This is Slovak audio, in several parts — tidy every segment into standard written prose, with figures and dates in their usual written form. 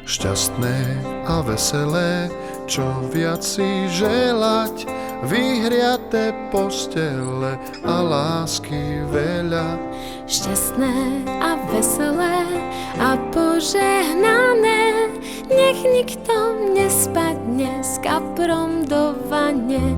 šťastné a veselé, čo viac si želať, vyhriaté postele a lásky veľa. Šťastné a veselé a požehnané, nech nikto nespadne s kaprom do vane.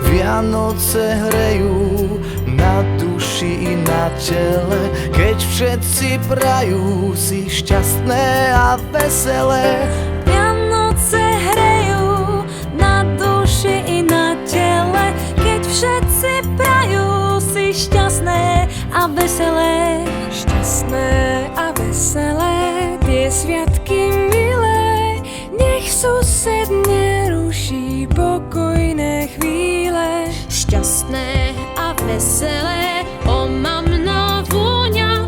Vianoce hrejú na duši i na tele, keď všetci prajú si šťastné a veselé. Vianoce hrejú na duši i na tele, keď všetci prajú si šťastné a veselé. Šťastné a veselé, tie sviatky milé, nech sused neruší pokojné chvíle. Šťastné a veselé, omamná vôňa,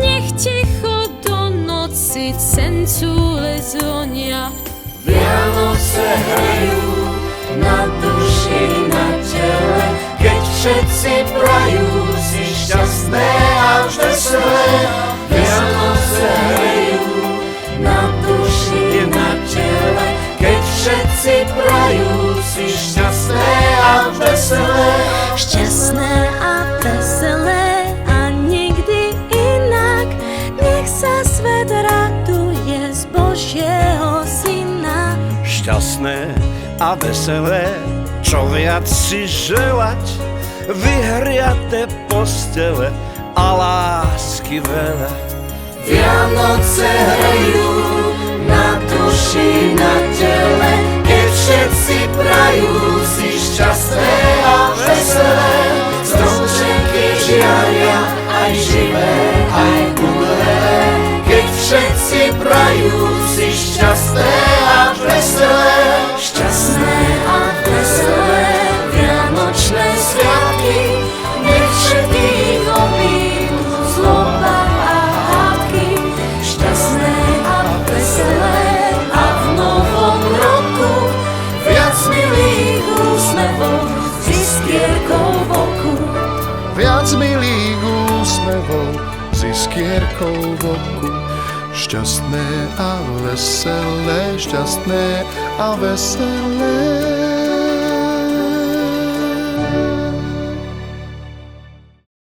nech ticho do noci cencúle zvonia. Vianoce hrejú na duši i na tele, keď všetci prajú si šťastné a veselé. Vianoce hrejú na duši i na tele, keď všetci prajú si šťastné a veselé. Šťastné a veselé a nikdy inak, nech sa svet raduje z Božieho Syna. Šťastné a veselé, čo viac si želať, vyhriaté postele a lásky veľa. Vianoce hrejú na duši, na tele, keď všetci prajú si šťastné a veselé. Stromčeky žiaria, aj živé, aj umré, keď všetci prajú si šťastné a veselé. Šťastné a veselé vianočné sviatky, nech všetkých obídu zloba a hádky. Šťastné a veselé a v novom roku viac milých úsmevov s iskierkou v oku. Viac milých úsmevov s iskierkou v oku. Šťastné a veselé, šťastné a veselé.